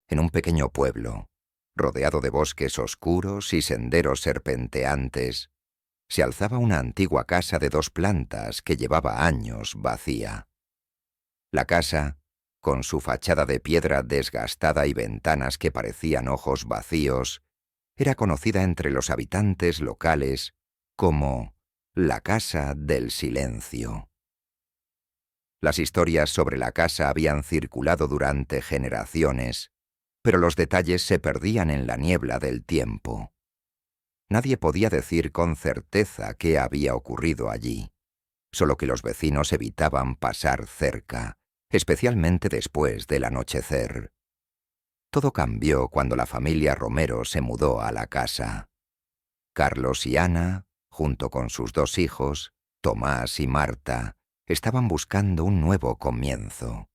en un pequeño pueblo, rodeado de bosques oscuros y senderos serpenteantes, se alzaba una antigua casa de 2 plantas que llevaba años vacía. La casa, con su fachada de piedra desgastada y ventanas que parecían ojos vacíos, era conocida entre los habitantes locales como la Casa del Silencio. Las historias sobre la casa habían circulado durante generaciones, pero los detalles se perdían en la niebla del tiempo. Nadie podía decir con certeza qué había ocurrido allí, solo que los vecinos evitaban pasar cerca, especialmente después del anochecer. Todo cambió cuando la familia Romero se mudó a la casa. Carlos y Ana, junto con sus 2 hijos, Tomás y Marta, estaban buscando un nuevo comienzo.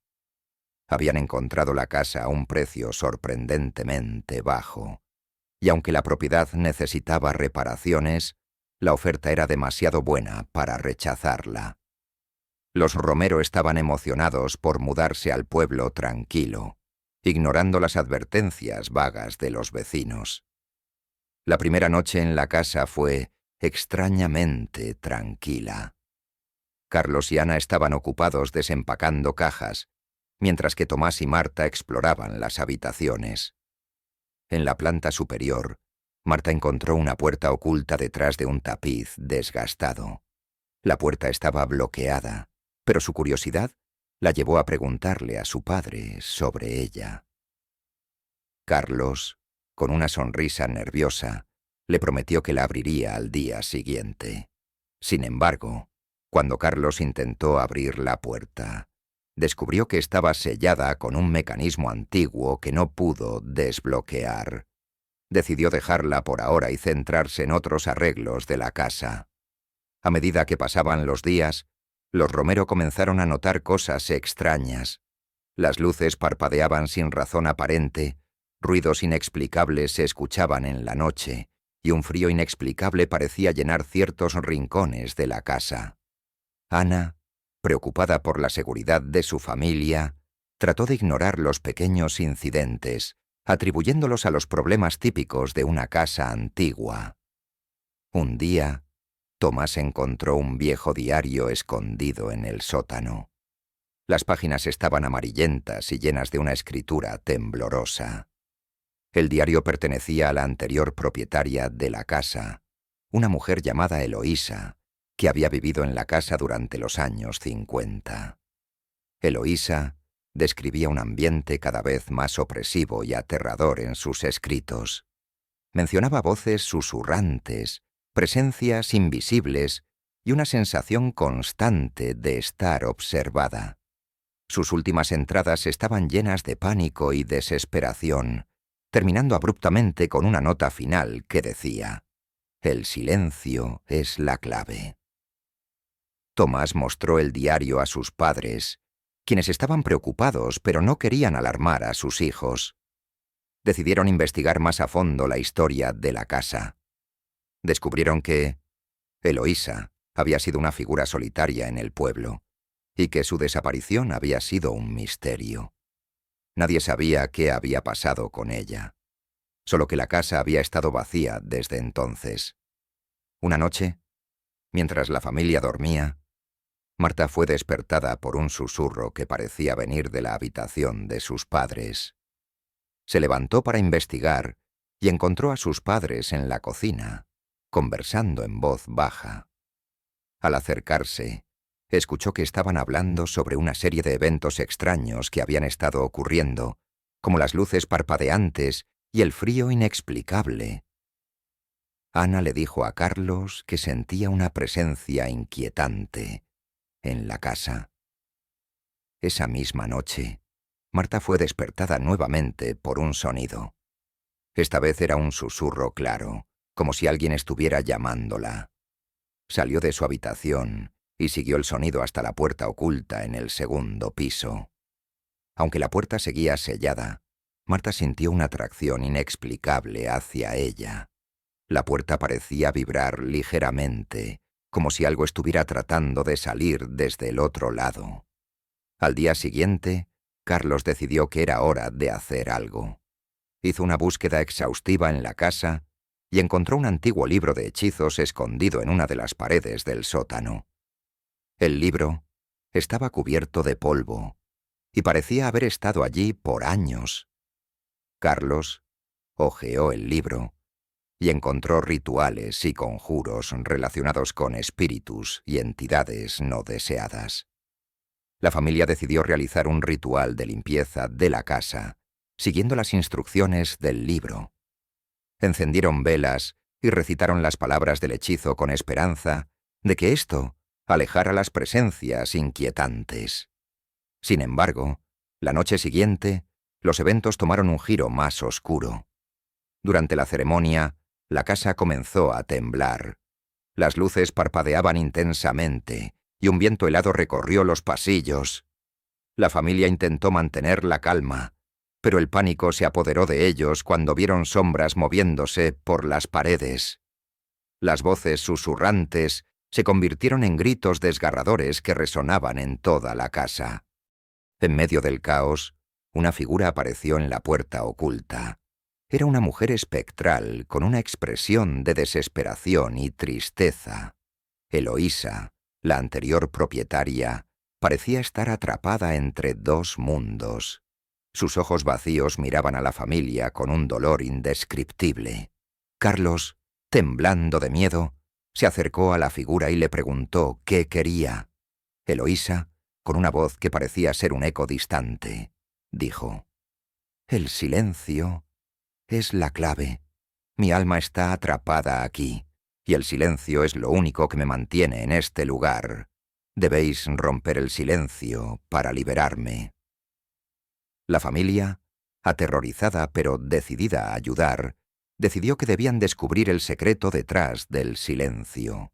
Habían encontrado la casa a un precio sorprendentemente bajo, y aunque la propiedad necesitaba reparaciones, la oferta era demasiado buena para rechazarla. Los Romero estaban emocionados por mudarse al pueblo tranquilo, ignorando las advertencias vagas de los vecinos. La primera noche en la casa fue extrañamente tranquila. Carlos y Ana estaban ocupados desempacando cajas, mientras que Tomás y Marta exploraban las habitaciones. En la planta superior, Marta encontró una puerta oculta detrás de un tapiz desgastado. La puerta estaba bloqueada, pero su curiosidad la llevó a preguntarle a su padre sobre ella. Carlos, con una sonrisa nerviosa, le prometió que la abriría al día siguiente. Sin embargo, cuando Carlos intentó abrir la puerta, descubrió que estaba sellada con un mecanismo antiguo que no pudo desbloquear. Decidió dejarla por ahora y centrarse en otros arreglos de la casa. A medida que pasaban los días, los Romero comenzaron a notar cosas extrañas. Las luces parpadeaban sin razón aparente, ruidos inexplicables se escuchaban en la noche, y un frío inexplicable parecía llenar ciertos rincones de la casa. Ana, preocupada por la seguridad de su familia, trató de ignorar los pequeños incidentes, atribuyéndolos a los problemas típicos de una casa antigua. Un día, Tomás encontró un viejo diario escondido en el sótano. Las páginas estaban amarillentas y llenas de una escritura temblorosa. El diario pertenecía a la anterior propietaria de la casa, una mujer llamada Eloísa, que había vivido en la casa durante los años 50. Eloísa describía un ambiente cada vez más opresivo y aterrador en sus escritos. Mencionaba voces susurrantes, presencias invisibles y una sensación constante de estar observada. Sus últimas entradas estaban llenas de pánico y desesperación, terminando abruptamente con una nota final que decía: «El silencio es la clave». Tomás mostró el diario a sus padres, quienes estaban preocupados pero no querían alarmar a sus hijos. Decidieron investigar más a fondo la historia de la casa. Descubrieron que Eloísa había sido una figura solitaria en el pueblo y que su desaparición había sido un misterio. Nadie sabía qué había pasado con ella, solo que la casa había estado vacía desde entonces. Una noche, mientras la familia dormía, Marta fue despertada por un susurro que parecía venir de la habitación de sus padres. Se levantó para investigar y encontró a sus padres en la cocina, conversando en voz baja. Al acercarse, escuchó que estaban hablando sobre una serie de eventos extraños que habían estado ocurriendo, como las luces parpadeantes y el frío inexplicable. Ana le dijo a Carlos que sentía una presencia inquietante en la casa. Esa misma noche, Marta fue despertada nuevamente por un sonido. Esta vez era un susurro claro, como si alguien estuviera llamándola. Salió de su habitación y siguió el sonido hasta la puerta oculta en el segundo piso. Aunque la puerta seguía sellada, Marta sintió una atracción inexplicable hacia ella. La puerta parecía vibrar ligeramente, como si algo estuviera tratando de salir desde el otro lado. Al día siguiente, Carlos decidió que era hora de hacer algo. Hizo una búsqueda exhaustiva en la casa y encontró un antiguo libro de hechizos escondido en una de las paredes del sótano. El libro estaba cubierto de polvo y parecía haber estado allí por años. Carlos hojeó el libro y encontró rituales y conjuros relacionados con espíritus y entidades no deseadas. La familia decidió realizar un ritual de limpieza de la casa, siguiendo las instrucciones del libro. Encendieron velas y recitaron las palabras del hechizo con esperanza de que esto alejara las presencias inquietantes. Sin embargo, la noche siguiente, los eventos tomaron un giro más oscuro. Durante la ceremonia, la casa comenzó a temblar. Las luces parpadeaban intensamente y un viento helado recorrió los pasillos. La familia intentó mantener la calma, pero el pánico se apoderó de ellos cuando vieron sombras moviéndose por las paredes. Las voces susurrantes se convirtieron en gritos desgarradores que resonaban en toda la casa. En medio del caos, una figura apareció en la puerta oculta. Era una mujer espectral con una expresión de desesperación y tristeza. Eloísa, la anterior propietaria, parecía estar atrapada entre dos mundos. Sus ojos vacíos miraban a la familia con un dolor indescriptible. Carlos, temblando de miedo, se acercó a la figura y le preguntó qué quería. Eloísa, con una voz que parecía ser un eco distante, dijo: «El silencio es la clave. Mi alma está atrapada aquí, y el silencio es lo único que me mantiene en este lugar. Debéis romper el silencio para liberarme». La familia, aterrorizada pero decidida a ayudar, decidió que debían descubrir el secreto detrás del silencio.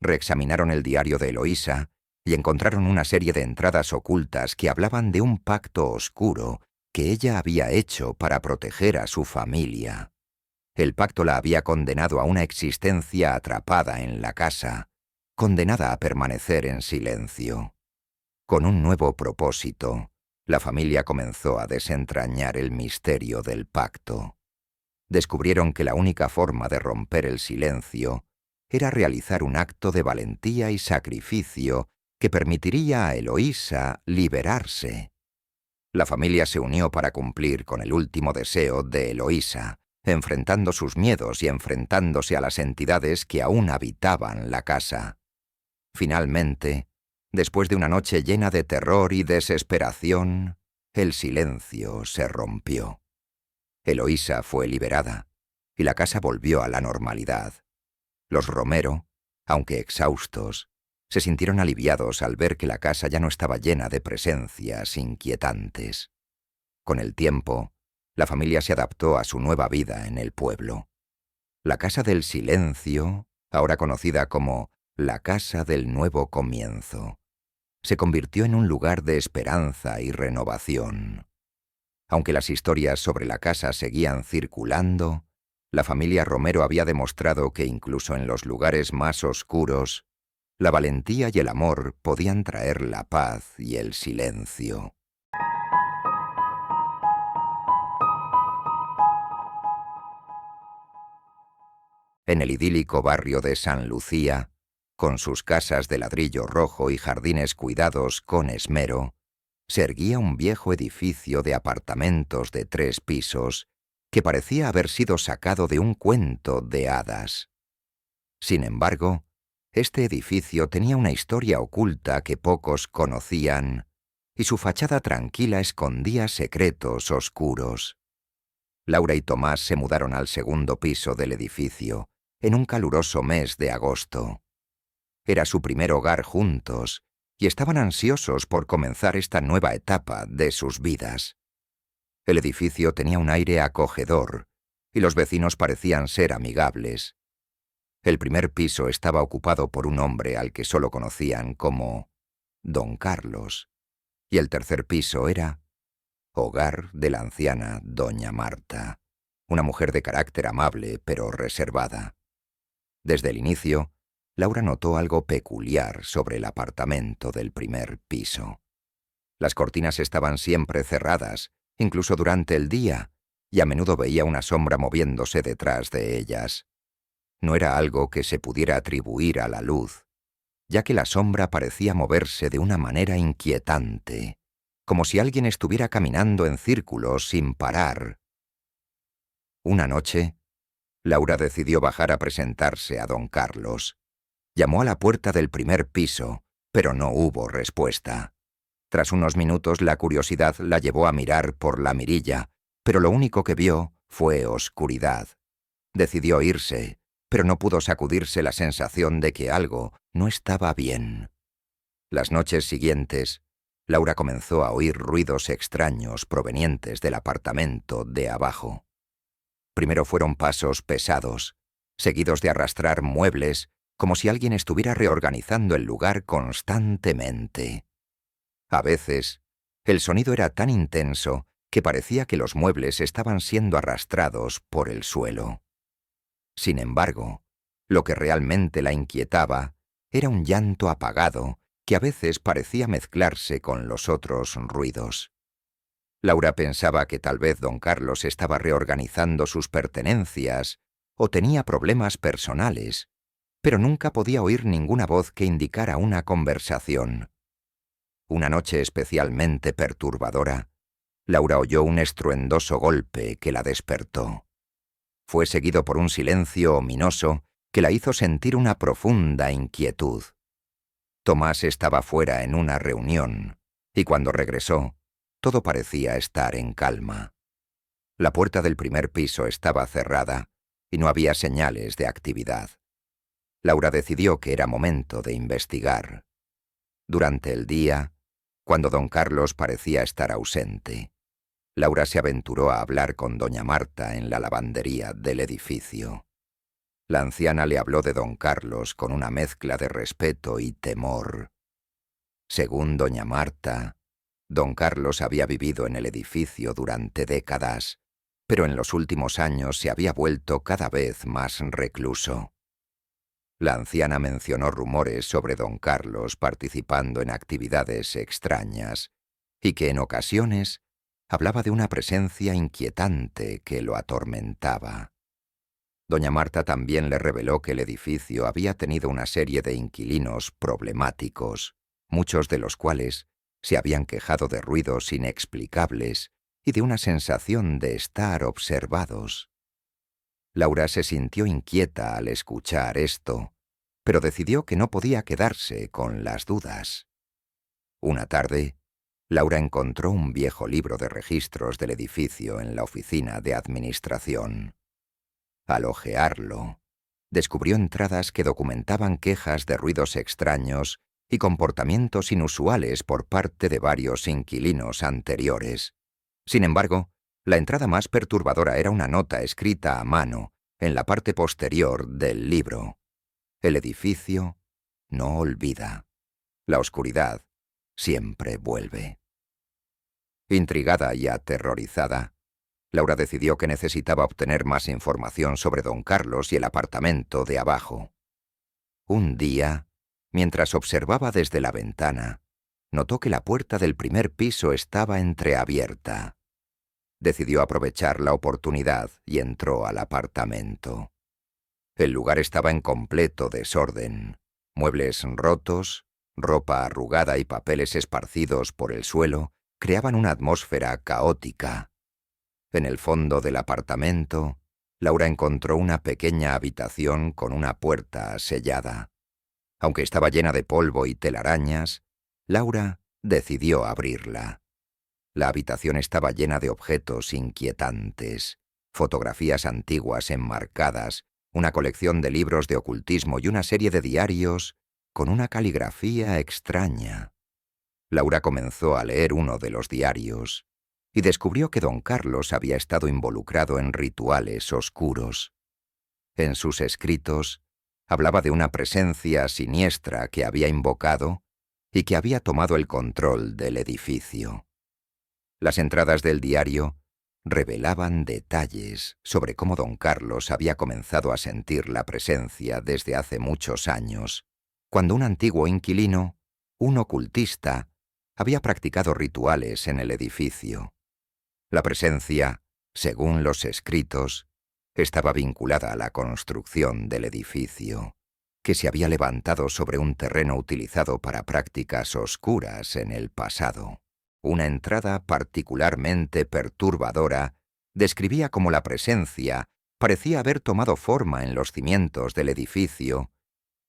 Reexaminaron el diario de Eloísa y encontraron una serie de entradas ocultas que hablaban de un pacto oscuro que ella había hecho para proteger a su familia. El pacto la había condenado a una existencia atrapada en la casa, condenada a permanecer en silencio. Con un nuevo propósito, la familia comenzó a desentrañar el misterio del pacto. Descubrieron que la única forma de romper el silencio era realizar un acto de valentía y sacrificio que permitiría a Eloísa liberarse. La familia se unió para cumplir con el último deseo de Eloísa, enfrentando sus miedos y enfrentándose a las entidades que aún habitaban la casa. Finalmente, después de una noche llena de terror y desesperación, el silencio se rompió. Eloísa fue liberada, y la casa volvió a la normalidad. Los Romero, aunque exhaustos, se sintieron aliviados al ver que la casa ya no estaba llena de presencias inquietantes. Con el tiempo, la familia se adaptó a su nueva vida en el pueblo. La Casa del Silencio, ahora conocida como la Casa del Nuevo Comienzo, se convirtió en un lugar de esperanza y renovación. Aunque las historias sobre la casa seguían circulando, la familia Romero había demostrado que incluso en los lugares más oscuros, la valentía y el amor podían traer la paz y el silencio. En el idílico barrio de San Lucía, con sus casas de ladrillo rojo y jardines cuidados con esmero, se erguía un viejo edificio de apartamentos de 3 pisos que parecía haber sido sacado de un cuento de hadas. Sin embargo, este edificio tenía una historia oculta que pocos conocían, y su fachada tranquila escondía secretos oscuros. Laura y Tomás se mudaron al 2.º piso del edificio, en un caluroso mes de agosto. Era su primer hogar juntos, y estaban ansiosos por comenzar esta nueva etapa de sus vidas. El edificio tenía un aire acogedor, y los vecinos parecían ser amigables. El primer piso estaba ocupado por un hombre al que solo conocían como Don Carlos, y el tercer piso era hogar de la anciana Doña Marta, una mujer de carácter amable pero reservada. Desde el inicio, Laura notó algo peculiar sobre el apartamento del primer piso. Las cortinas estaban siempre cerradas, incluso durante el día, y a menudo veía una sombra moviéndose detrás de ellas. No era algo que se pudiera atribuir a la luz, ya que la sombra parecía moverse de una manera inquietante, como si alguien estuviera caminando en círculos sin parar. Una noche, Laura decidió bajar a presentarse a don Carlos. Llamó a la puerta del primer piso, pero no hubo respuesta. Tras unos minutos, la curiosidad la llevó a mirar por la mirilla, pero lo único que vio fue oscuridad. Decidió irse, pero no pudo sacudirse la sensación de que algo no estaba bien. Las noches siguientes, Laura comenzó a oír ruidos extraños provenientes del apartamento de abajo. Primero fueron pasos pesados, seguidos de arrastrar muebles, como si alguien estuviera reorganizando el lugar constantemente. A veces, el sonido era tan intenso que parecía que los muebles estaban siendo arrastrados por el suelo. Sin embargo, lo que realmente la inquietaba era un llanto apagado que a veces parecía mezclarse con los otros ruidos. Laura pensaba que tal vez don Carlos estaba reorganizando sus pertenencias o tenía problemas personales, pero nunca podía oír ninguna voz que indicara una conversación. Una noche especialmente perturbadora, Laura oyó un estruendoso golpe que la despertó. Fue seguido por un silencio ominoso que la hizo sentir una profunda inquietud. Tomás estaba fuera en una reunión, y cuando regresó, todo parecía estar en calma. La puerta del primer piso estaba cerrada y no había señales de actividad. Laura decidió que era momento de investigar. Durante el día, cuando don Carlos parecía estar ausente, Laura se aventuró a hablar con doña Marta en la lavandería del edificio. La anciana le habló de don Carlos con una mezcla de respeto y temor. Según doña Marta, don Carlos había vivido en el edificio durante décadas, pero en los últimos años se había vuelto cada vez más recluso. La anciana mencionó rumores sobre don Carlos participando en actividades extrañas y que en ocasiones hablaba de una presencia inquietante que lo atormentaba. Doña Marta también le reveló que el edificio había tenido una serie de inquilinos problemáticos, muchos de los cuales se habían quejado de ruidos inexplicables y de una sensación de estar observados. Laura se sintió inquieta al escuchar esto, pero decidió que no podía quedarse con las dudas. Una tarde, Laura encontró un viejo libro de registros del edificio en la oficina de administración. Al hojearlo, descubrió entradas que documentaban quejas de ruidos extraños y comportamientos inusuales por parte de varios inquilinos anteriores. Sin embargo, la entrada más perturbadora era una nota escrita a mano en la parte posterior del libro. El edificio no olvida. La oscuridad siempre vuelve. Intrigada y aterrorizada, Laura decidió que necesitaba obtener más información sobre don Carlos y el apartamento de abajo. Un día, mientras observaba desde la ventana, notó que la puerta del primer piso estaba entreabierta. Decidió aprovechar la oportunidad y entró al apartamento. El lugar estaba en completo desorden. Muebles rotos, ropa arrugada y papeles esparcidos por el suelo creaban una atmósfera caótica. En el fondo del apartamento, Laura encontró una pequeña habitación con una puerta sellada. Aunque estaba llena de polvo y telarañas, Laura decidió abrirla. La habitación estaba llena de objetos inquietantes, fotografías antiguas enmarcadas, una colección de libros de ocultismo y una serie de diarios con una caligrafía extraña. Laura comenzó a leer uno de los diarios y descubrió que don Carlos había estado involucrado en rituales oscuros. En sus escritos, hablaba de una presencia siniestra que había invocado y que había tomado el control del edificio. Las entradas del diario revelaban detalles sobre cómo don Carlos había comenzado a sentir la presencia desde hace muchos años, cuando un antiguo inquilino, un ocultista, había practicado rituales en el edificio. La presencia según los escritos, estaba vinculada a la construcción del edificio, que se había levantado sobre un terreno utilizado para prácticas oscuras en el pasado. Una entrada particularmente perturbadora describía cómo la presencia parecía haber tomado forma en los cimientos del edificio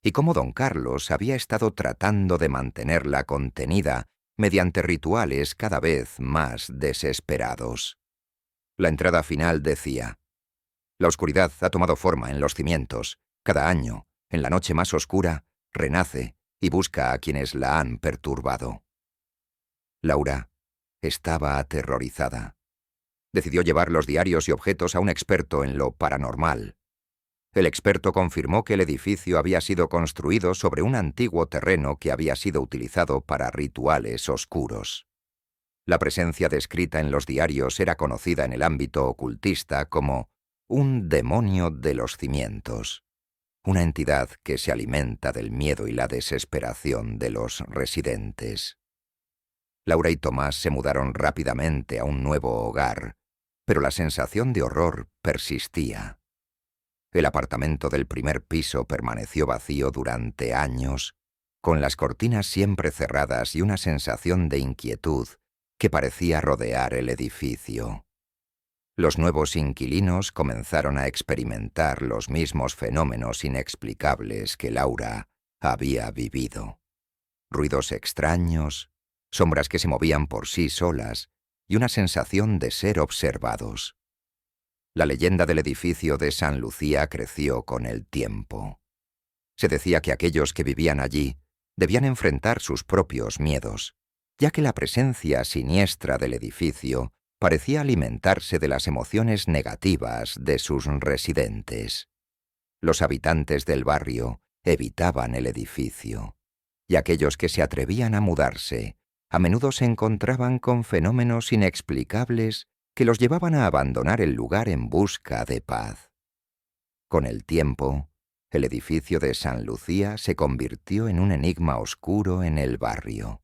y cómo don Carlos había estado tratando de mantenerla contenida mediante rituales cada vez más desesperados. La entrada final decía: la oscuridad ha tomado forma en los cimientos. Cada año, en la noche más oscura, renace y busca a quienes la han perturbado. Laura estaba aterrorizada. Decidió llevar los diarios y objetos a un experto en lo paranormal. El experto confirmó que el edificio había sido construido sobre un antiguo terreno que había sido utilizado para rituales oscuros. La presencia descrita en los diarios era conocida en el ámbito ocultista como un demonio de los cimientos, una entidad que se alimenta del miedo y la desesperación de los residentes. Laura y Tomás se mudaron rápidamente a un nuevo hogar, pero la sensación de horror persistía. El apartamento del primer piso permaneció vacío durante años, con las cortinas siempre cerradas y una sensación de inquietud que parecía rodear el edificio. Los nuevos inquilinos comenzaron a experimentar los mismos fenómenos inexplicables que Laura había vivido. Ruidos extraños, sombras que se movían por sí solas y una sensación de ser observados. La leyenda del edificio de San Lucía creció con el tiempo. Se decía que aquellos que vivían allí debían enfrentar sus propios miedos, ya que la presencia siniestra del edificio parecía alimentarse de las emociones negativas de sus residentes. Los habitantes del barrio evitaban el edificio, y aquellos que se atrevían a mudarse a menudo se encontraban con fenómenos inexplicables que los llevaban a abandonar el lugar en busca de paz. Con el tiempo, el edificio de San Lucía se convirtió en un enigma oscuro en el barrio.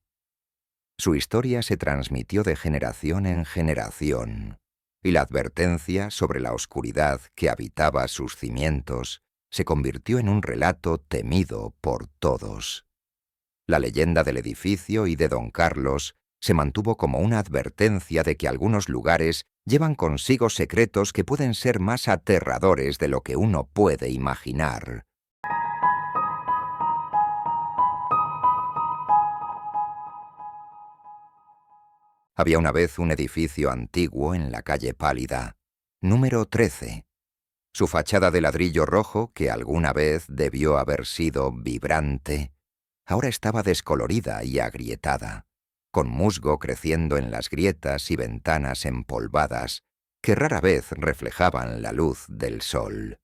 Su historia se transmitió de generación en generación, y la advertencia sobre la oscuridad que habitaba sus cimientos se convirtió en un relato temido por todos. La leyenda del edificio y de don Carlos se mantuvo como una advertencia de que algunos lugares llevan consigo secretos que pueden ser más aterradores de lo que uno puede imaginar. Había una vez un edificio antiguo en la calle Pálida, número 13. Su fachada de ladrillo rojo, que alguna vez debió haber sido vibrante, ahora estaba descolorida y agrietada, con musgo creciendo en las grietas y ventanas empolvadas que rara vez reflejaban la luz del sol.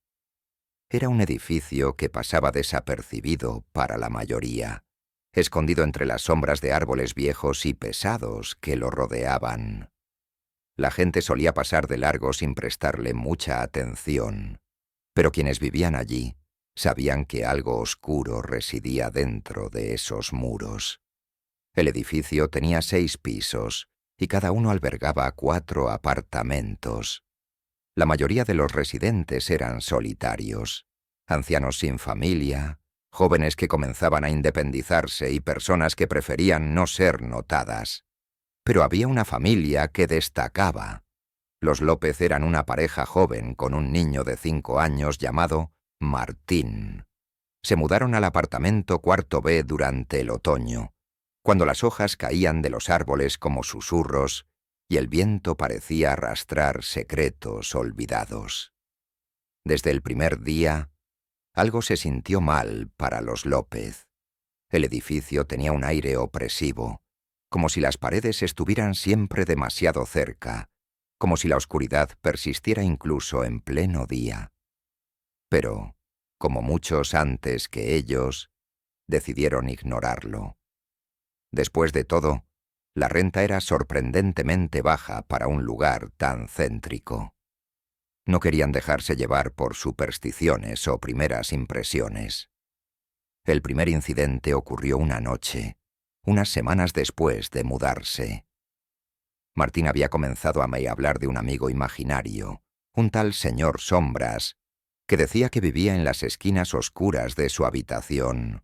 Era un edificio que pasaba desapercibido para la mayoría, escondido entre las sombras de árboles viejos y pesados que lo rodeaban. La gente solía pasar de largo sin prestarle mucha atención, pero quienes vivían allí sabían que algo oscuro residía dentro de esos muros. El edificio tenía 6 pisos y cada uno albergaba 4 apartamentos. La mayoría de los residentes eran solitarios, ancianos sin familia, jóvenes que comenzaban a independizarse y personas que preferían no ser notadas. Pero había una familia que destacaba. Los López eran una pareja joven con un niño de 5 años llamado Martín. Se mudaron al apartamento cuarto B durante el otoño, cuando las hojas caían de los árboles como susurros y el viento parecía arrastrar secretos olvidados. Desde el primer día, algo se sintió mal para los López. El edificio tenía un aire opresivo, como si las paredes estuvieran siempre demasiado cerca, como si la oscuridad persistiera incluso en pleno día. Pero, como muchos antes que ellos, decidieron ignorarlo. Después de todo, la renta era sorprendentemente baja para un lugar tan céntrico. No querían dejarse llevar por supersticiones o primeras impresiones. El primer incidente ocurrió una noche, unas semanas después de mudarse. Martín había comenzado a me hablar de un amigo imaginario, un tal señor Sombras, que decía que vivía en las esquinas oscuras de su habitación.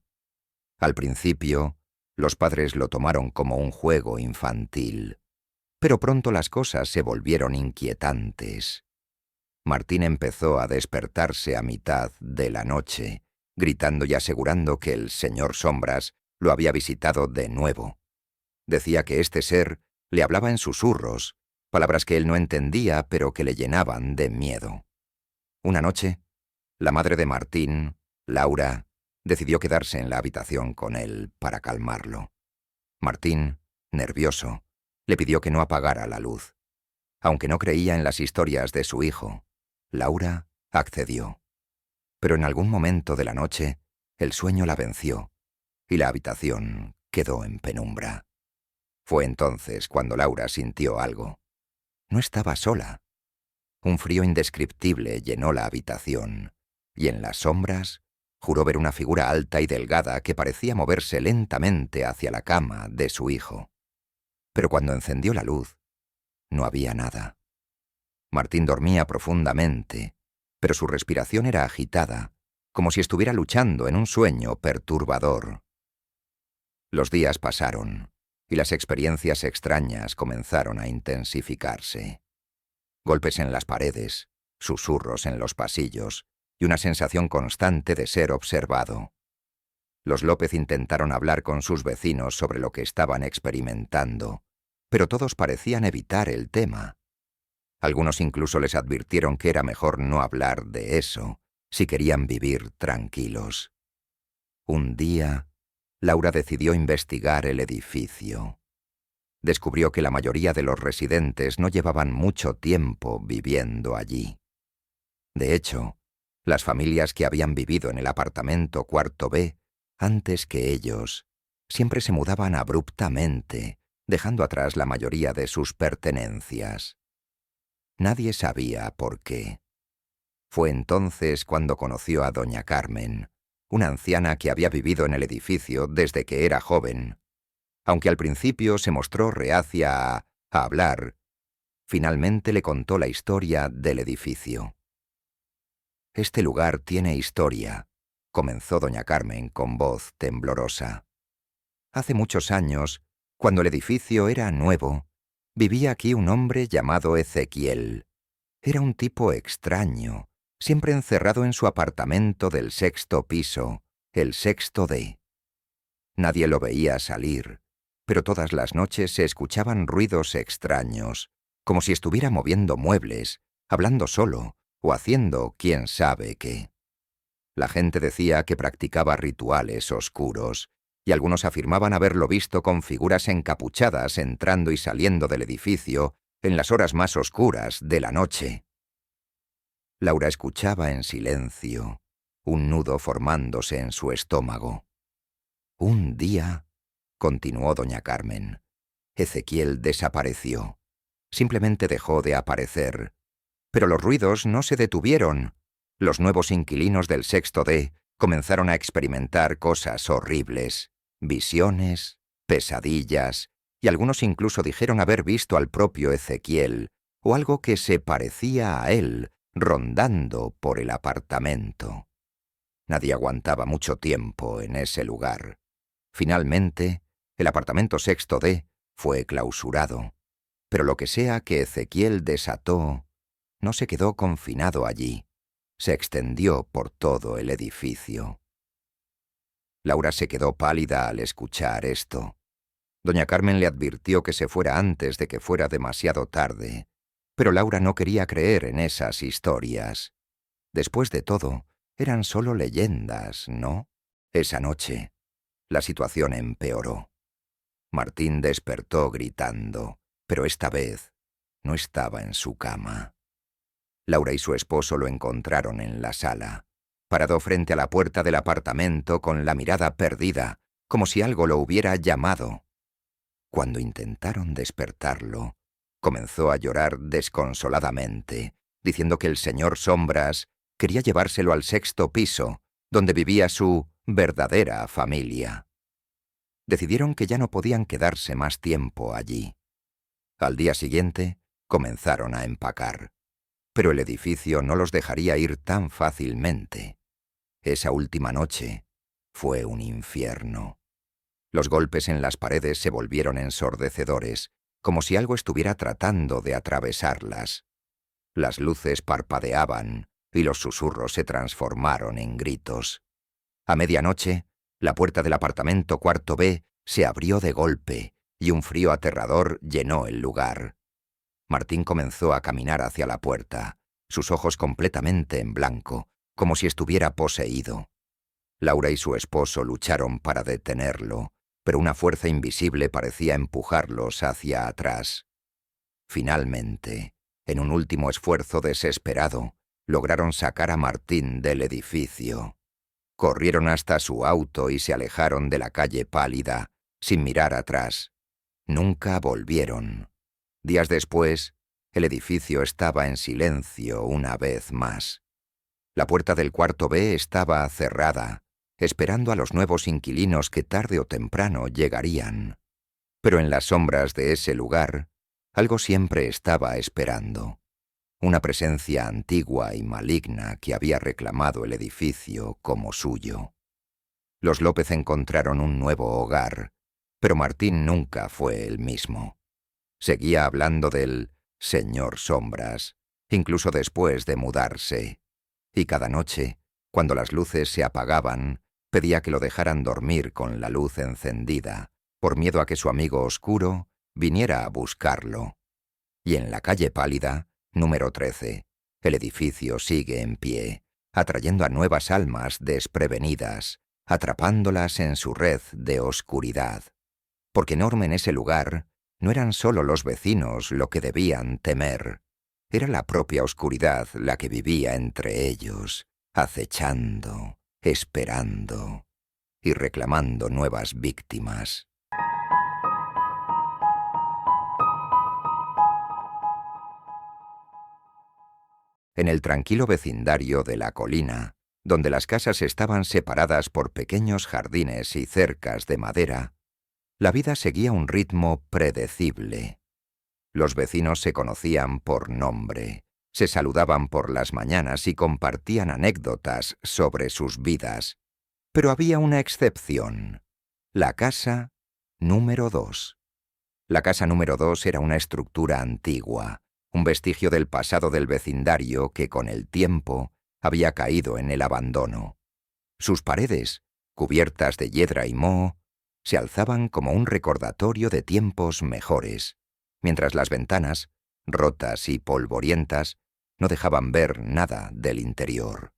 Al principio, los padres lo tomaron como un juego infantil, pero pronto las cosas se volvieron inquietantes. Martín empezó a despertarse a mitad de la noche, gritando y asegurando que el señor Sombras lo había visitado de nuevo. Decía que este ser le hablaba en susurros, palabras que él no entendía pero que le llenaban de miedo. Una noche, la madre de Martín, Laura, decidió quedarse en la habitación con él para calmarlo. Martín, nervioso, le pidió que no apagara la luz. Aunque no creía en las historias de su hijo, Laura accedió. Pero en algún momento de la noche, el sueño la venció y la habitación quedó en penumbra. Fue entonces cuando Laura sintió algo. No estaba sola. Un frío indescriptible llenó la habitación, y en las sombras juró ver una figura alta y delgada que parecía moverse lentamente hacia la cama de su hijo. Pero cuando encendió la luz, no había nada. Martín dormía profundamente, pero su respiración era agitada, como si estuviera luchando en un sueño perturbador. Los días pasaron, y las experiencias extrañas comenzaron a intensificarse. Golpes en las paredes, susurros en los pasillos y una sensación constante de ser observado. Los López intentaron hablar con sus vecinos sobre lo que estaban experimentando, pero todos parecían evitar el tema. Algunos incluso les advirtieron que era mejor no hablar de eso, si querían vivir tranquilos. Un día, Laura decidió investigar el edificio. Descubrió que la mayoría de los residentes no llevaban mucho tiempo viviendo allí. De hecho, las familias que habían vivido en el apartamento cuarto B, antes que ellos, siempre se mudaban abruptamente, dejando atrás la mayoría de sus pertenencias. Nadie sabía por qué. Fue entonces cuando conoció a doña Carmen, una anciana que había vivido en el edificio desde que era joven. Aunque al principio se mostró reacia a hablar, finalmente le contó la historia del edificio. «Este lugar tiene historia», comenzó doña Carmen con voz temblorosa. «Hace muchos años, cuando el edificio era nuevo, vivía aquí un hombre llamado Ezequiel. Era un tipo extraño, siempre encerrado en su apartamento del sexto piso, el sexto D. Nadie lo veía salir, pero todas las noches se escuchaban ruidos extraños, como si estuviera moviendo muebles, hablando solo o haciendo quién sabe qué. La gente decía que practicaba rituales oscuros, y algunos afirmaban haberlo visto con figuras encapuchadas entrando y saliendo del edificio en las horas más oscuras de la noche. Laura escuchaba en silencio, un nudo formándose en su estómago. Un día, continuó doña Carmen, Ezequiel desapareció. Simplemente dejó de aparecer. Pero los ruidos no se detuvieron. Los nuevos inquilinos del sexto D comenzaron a experimentar cosas horribles, visiones, pesadillas, y algunos incluso dijeron haber visto al propio Ezequiel, o algo que se parecía a él, rondando por el apartamento. Nadie aguantaba mucho tiempo en ese lugar. Finalmente, el apartamento sexto D fue clausurado, pero lo que sea que Ezequiel desató no se quedó confinado allí, se extendió por todo el edificio. Laura se quedó pálida al escuchar esto. Doña Carmen le advirtió que se fuera antes de que fuera demasiado tarde, pero Laura no quería creer en esas historias. Después de todo, eran solo leyendas, ¿no? Esa noche, la situación empeoró. Martín despertó gritando, pero esta vez no estaba en su cama. Laura y su esposo lo encontraron en la sala, parado frente a la puerta del apartamento con la mirada perdida, como si algo lo hubiera llamado. Cuando intentaron despertarlo, comenzó a llorar desconsoladamente, diciendo que el señor Sombras quería llevárselo al sexto piso, donde vivía su verdadera familia. Decidieron que ya no podían quedarse más tiempo allí. Al día siguiente, comenzaron a empacar. Pero el edificio no los dejaría ir tan fácilmente. Esa última noche fue un infierno. Los golpes en las paredes se volvieron ensordecedores, como si algo estuviera tratando de atravesarlas. Las luces parpadeaban y los susurros se transformaron en gritos. A medianoche, la puerta del apartamento cuarto B se abrió de golpe y un frío aterrador llenó el lugar. Martín comenzó a caminar hacia la puerta, sus ojos completamente en blanco, como si estuviera poseído. Laura y su esposo lucharon para detenerlo, pero una fuerza invisible parecía empujarlos hacia atrás. Finalmente, en un último esfuerzo desesperado, lograron sacar a Martín del edificio. Corrieron hasta su auto y se alejaron de la calle Pálida, sin mirar atrás. Nunca volvieron. Días después, el edificio estaba en silencio una vez más. La puerta del cuarto B estaba cerrada, esperando a los nuevos inquilinos que tarde o temprano llegarían. Pero en las sombras de ese lugar, algo siempre estaba esperando. Una presencia antigua y maligna que había reclamado el edificio como suyo. Los López encontraron un nuevo hogar, pero Martín nunca fue el mismo. Seguía hablando del señor Sombras, incluso después de mudarse, y cada noche, cuando las luces se apagaban, pedía que lo dejaran dormir con la luz encendida, por miedo a que su amigo oscuro viniera a buscarlo. Y en la calle Pálida, número 13, el edificio sigue en pie, atrayendo a nuevas almas desprevenidas, atrapándolas en su red de oscuridad. Porque enorme en ese lugar, no eran solo los vecinos lo que debían temer, era la propia oscuridad la que vivía entre ellos, acechando, esperando y reclamando nuevas víctimas. En el tranquilo vecindario de la colina, donde las casas estaban separadas por pequeños jardines y cercas de madera, la vida seguía un ritmo predecible. Los vecinos se conocían por nombre, se saludaban por las mañanas y compartían anécdotas sobre sus vidas. Pero había una excepción: la casa número 2. La casa número 2 era una estructura antigua, un vestigio del pasado del vecindario que con el tiempo había caído en el abandono. Sus paredes, cubiertas de hiedra y moho, se alzaban como un recordatorio de tiempos mejores, mientras las ventanas, rotas y polvorientas, no dejaban ver nada del interior.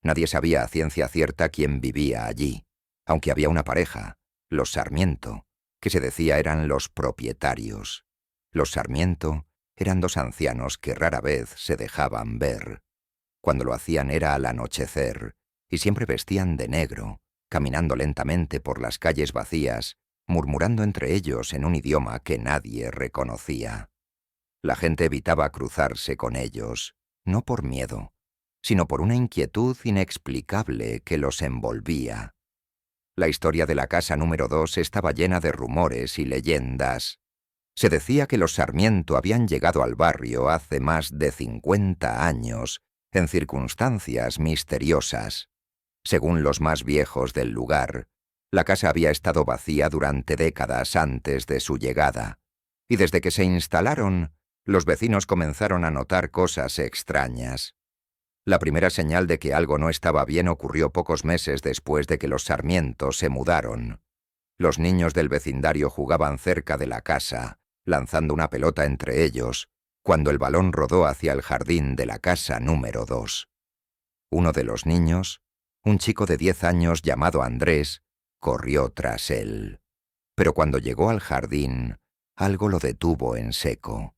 Nadie sabía a ciencia cierta quién vivía allí, aunque había una pareja, los Sarmiento, que se decía eran los propietarios. Los Sarmiento eran dos ancianos que rara vez se dejaban ver. Cuando lo hacían era al anochecer, y siempre vestían de negro, caminando lentamente por las calles vacías, murmurando entre ellos en un idioma que nadie reconocía. La gente evitaba cruzarse con ellos, no por miedo, sino por una inquietud inexplicable que los envolvía. La historia de la casa número 2 estaba llena de rumores y leyendas. Se decía que los Sarmiento habían llegado al barrio hace más de 50 años, en circunstancias misteriosas. Según los más viejos del lugar, la casa había estado vacía durante décadas antes de su llegada, y desde que se instalaron, los vecinos comenzaron a notar cosas extrañas. La primera señal de que algo no estaba bien ocurrió pocos meses después de que los Sarmiento se mudaron. Los niños del vecindario jugaban cerca de la casa, lanzando una pelota entre ellos, cuando el balón rodó hacia el jardín de la casa número 2. Uno de los niños, un chico de 10 años llamado Andrés, corrió tras él. Pero cuando llegó al jardín, algo lo detuvo en seco.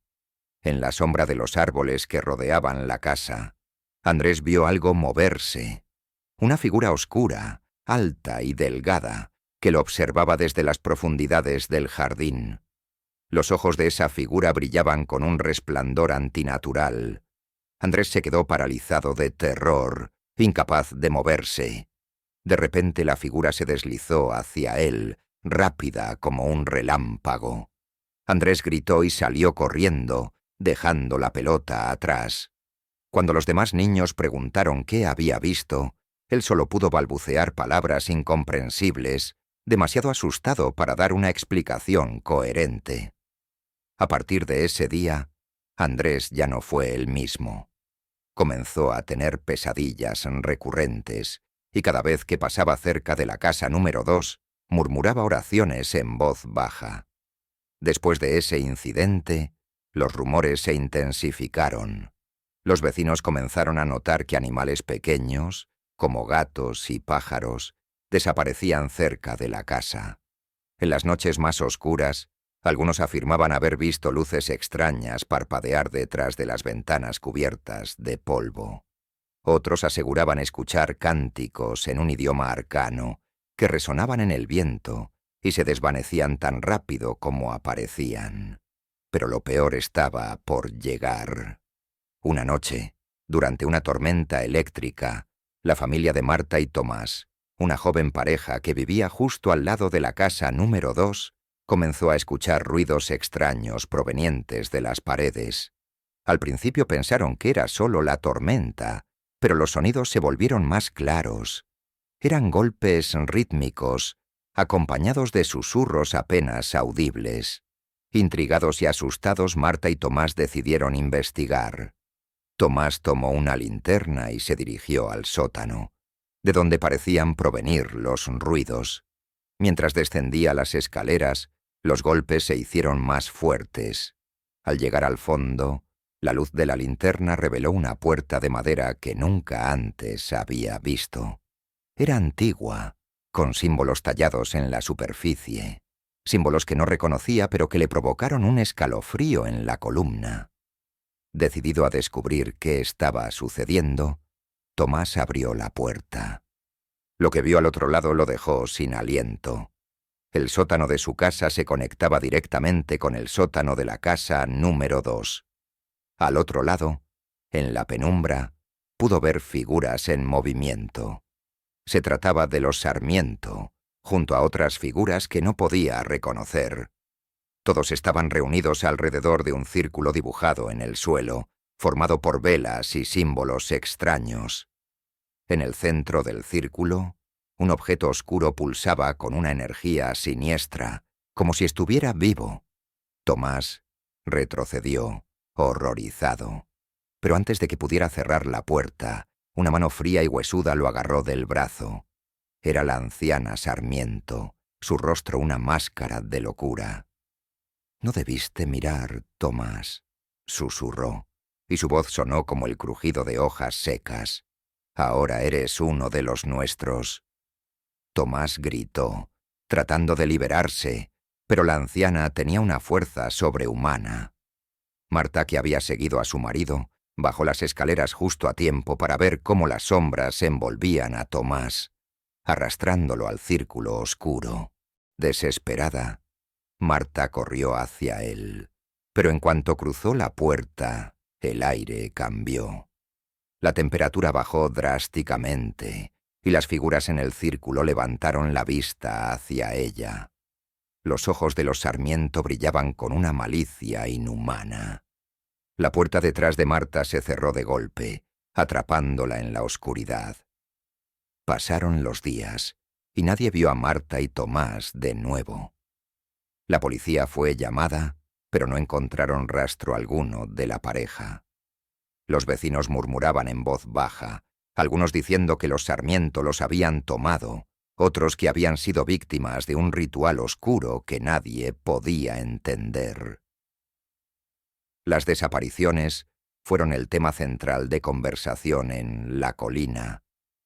En la sombra de los árboles que rodeaban la casa, Andrés vio algo moverse. Una figura oscura, alta y delgada, que lo observaba desde las profundidades del jardín. Los ojos de esa figura brillaban con un resplandor antinatural. Andrés se quedó paralizado de terror, incapaz de moverse. De repente la figura se deslizó hacia él, rápida como un relámpago. Andrés gritó y salió corriendo, dejando la pelota atrás. Cuando los demás niños preguntaron qué había visto, él solo pudo balbucear palabras incomprensibles, demasiado asustado para dar una explicación coherente. A partir de ese día, Andrés ya no fue el mismo. Comenzó a tener pesadillas recurrentes, y cada vez que pasaba cerca de la casa número 2, murmuraba oraciones en voz baja. Después de ese incidente, los rumores se intensificaron. Los vecinos comenzaron a notar que animales pequeños, como gatos y pájaros, desaparecían cerca de la casa. En las noches más oscuras, algunos afirmaban haber visto luces extrañas parpadear detrás de las ventanas cubiertas de polvo. Otros aseguraban escuchar cánticos en un idioma arcano que resonaban en el viento y se desvanecían tan rápido como aparecían. Pero lo peor estaba por llegar. Una noche, durante una tormenta eléctrica, la familia de Marta y Tomás, una joven pareja que vivía justo al lado de la casa número 2, comenzó a escuchar ruidos extraños provenientes de las paredes. Al principio pensaron que era solo la tormenta, pero los sonidos se volvieron más claros. Eran golpes rítmicos, acompañados de susurros apenas audibles. Intrigados y asustados, Marta y Tomás decidieron investigar. Tomás tomó una linterna y se dirigió al sótano, de donde parecían provenir los ruidos. Mientras descendía las escaleras, los golpes se hicieron más fuertes. Al llegar al fondo, la luz de la linterna reveló una puerta de madera que nunca antes había visto. Era antigua, con símbolos tallados en la superficie, símbolos que no reconocía pero que le provocaron un escalofrío en la columna. Decidido a descubrir qué estaba sucediendo, Tomás abrió la puerta. Lo que vio al otro lado lo dejó sin aliento. El sótano de su casa se conectaba directamente con el sótano de la casa número 2. Al otro lado, en la penumbra, pudo ver figuras en movimiento. Se trataba de los Sarmiento, junto a otras figuras que no podía reconocer. Todos estaban reunidos alrededor de un círculo dibujado en el suelo, formado por velas y símbolos extraños. En el centro del círculo, un objeto oscuro pulsaba con una energía siniestra, como si estuviera vivo. Tomás retrocedió, horrorizado. Pero antes de que pudiera cerrar la puerta, una mano fría y huesuda lo agarró del brazo. Era la anciana Sarmiento, su rostro una máscara de locura. «No debiste mirar, Tomás», susurró, y su voz sonó como el crujido de hojas secas. «Ahora eres uno de los nuestros». Tomás gritó, tratando de liberarse, pero la anciana tenía una fuerza sobrehumana. Marta, que había seguido a su marido, bajó las escaleras justo a tiempo para ver cómo las sombras envolvían a Tomás, arrastrándolo al círculo oscuro. Desesperada, Marta corrió hacia él, pero en cuanto cruzó la puerta, el aire cambió. La temperatura bajó drásticamente, y las figuras en el círculo levantaron la vista hacia ella. Los ojos de los Sarmiento brillaban con una malicia inhumana. La puerta detrás de Marta se cerró de golpe, atrapándola en la oscuridad. Pasaron los días, y nadie vio a Marta y Tomás de nuevo. La policía fue llamada, pero no encontraron rastro alguno de la pareja. Los vecinos murmuraban en voz baja, algunos diciendo que los Sarmiento los habían tomado, otros que habían sido víctimas de un ritual oscuro que nadie podía entender. Las desapariciones fueron el tema central de conversación en La Colina,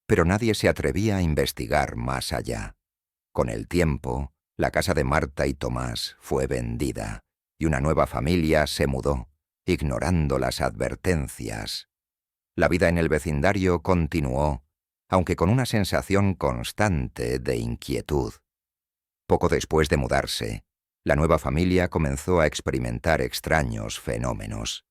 pero nadie se atrevía a investigar más allá. Con el tiempo, la casa de Marta y Tomás fue vendida, y una nueva familia se mudó, ignorando las advertencias. La vida en el vecindario continuó, aunque con una sensación constante de inquietud. Poco después de mudarse, la nueva familia comenzó a experimentar extraños fenómenos.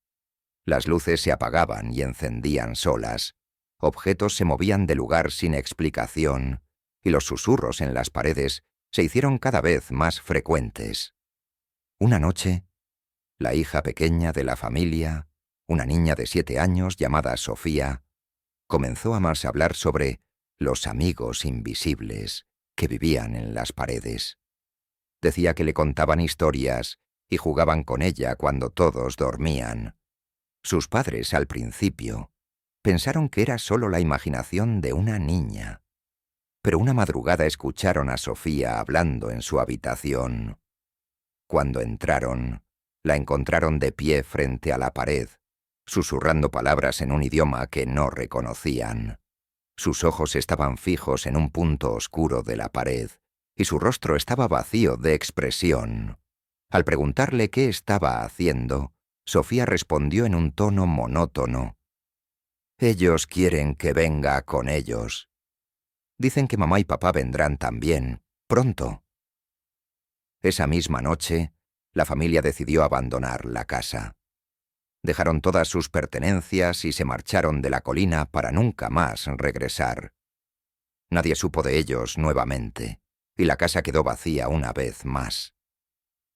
Las luces se apagaban y encendían solas, objetos se movían de lugar sin explicación, y los susurros en las paredes se hicieron cada vez más frecuentes. Una noche, La hija pequeña de la familia, una niña de 7 años llamada Sofía, comenzó a más hablar sobre los amigos invisibles que vivían en las paredes. Decía que le contaban historias y jugaban con ella cuando todos dormían. Sus padres, al principio, pensaron que era solo la imaginación de una niña. Pero una madrugada escucharon a Sofía hablando en su habitación. Cuando entraron, la encontraron de pie frente a la pared, susurrando palabras en un idioma que no reconocían. Sus ojos estaban fijos en un punto oscuro de la pared, y su rostro estaba vacío de expresión. Al preguntarle qué estaba haciendo, Sofía respondió en un tono monótono: «Ellos quieren que venga con ellos. Dicen que mamá y papá vendrán también, pronto». Esa misma noche, la familia decidió abandonar la casa. Dejaron todas sus pertenencias y se marcharon de la colina para nunca más regresar. Nadie supo de ellos nuevamente, y la casa quedó vacía una vez más.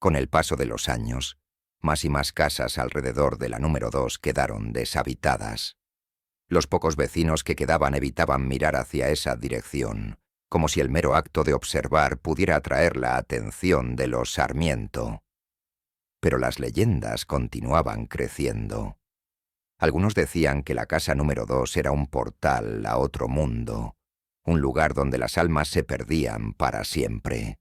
Con el paso de los años, más y más casas alrededor de la número 2 quedaron deshabitadas. Los pocos vecinos que quedaban evitaban mirar hacia esa dirección, como si el mero acto de observar pudiera atraer la atención de los Sarmiento. Pero las leyendas continuaban creciendo. Algunos decían que la casa número 2 era un portal a otro mundo, un lugar donde las almas se perdían para siempre.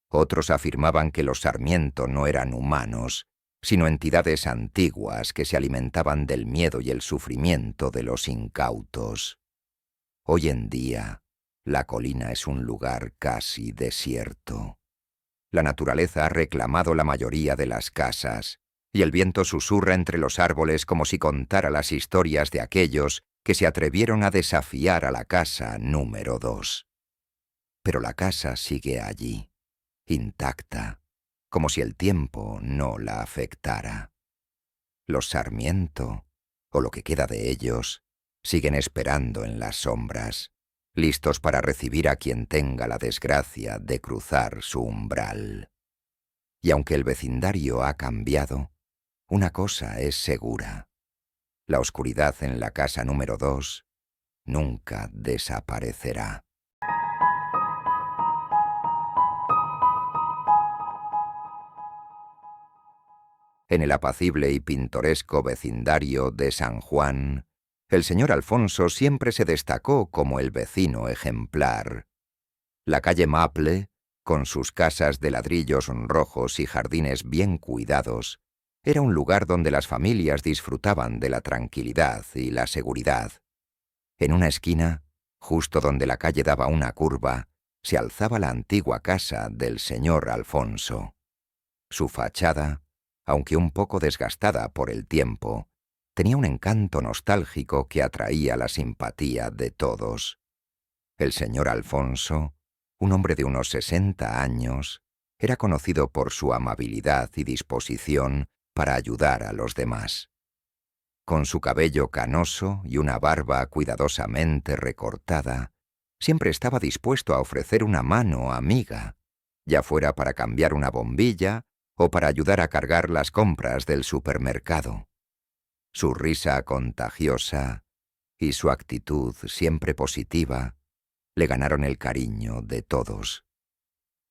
Otros afirmaban que los Sarmiento no eran humanos, sino entidades antiguas que se alimentaban del miedo y el sufrimiento de los incautos. Hoy en día, la colina es un lugar casi desierto. La naturaleza ha reclamado la mayoría de las casas, y el viento susurra entre los árboles como si contara las historias de aquellos que se atrevieron a desafiar a la casa número 2. Pero la casa sigue allí, intacta, como si el tiempo no la afectara. Los Sarmiento, o lo que queda de ellos, siguen esperando en las sombras, listos para recibir a quien tenga la desgracia de cruzar su umbral. Y aunque el vecindario ha cambiado, una cosa es segura: la oscuridad en la casa número 2 nunca desaparecerá. En el apacible y pintoresco vecindario de San Juan, el señor Alfonso siempre se destacó como el vecino ejemplar. La calle Maple, con sus casas de ladrillos rojos y jardines bien cuidados, era un lugar donde las familias disfrutaban de la tranquilidad y la seguridad. En una esquina, justo donde la calle daba una curva, se alzaba la antigua casa del señor Alfonso. Su fachada, aunque un poco desgastada por el tiempo, tenía un encanto nostálgico que atraía la simpatía de todos. El señor Alfonso, un hombre de unos 60 años, era conocido por su amabilidad y disposición para ayudar a los demás. Con su cabello canoso y una barba cuidadosamente recortada, siempre estaba dispuesto a ofrecer una mano amiga, ya fuera para cambiar una bombilla o para ayudar a cargar las compras del supermercado. Su risa contagiosa y su actitud siempre positiva le ganaron el cariño de todos.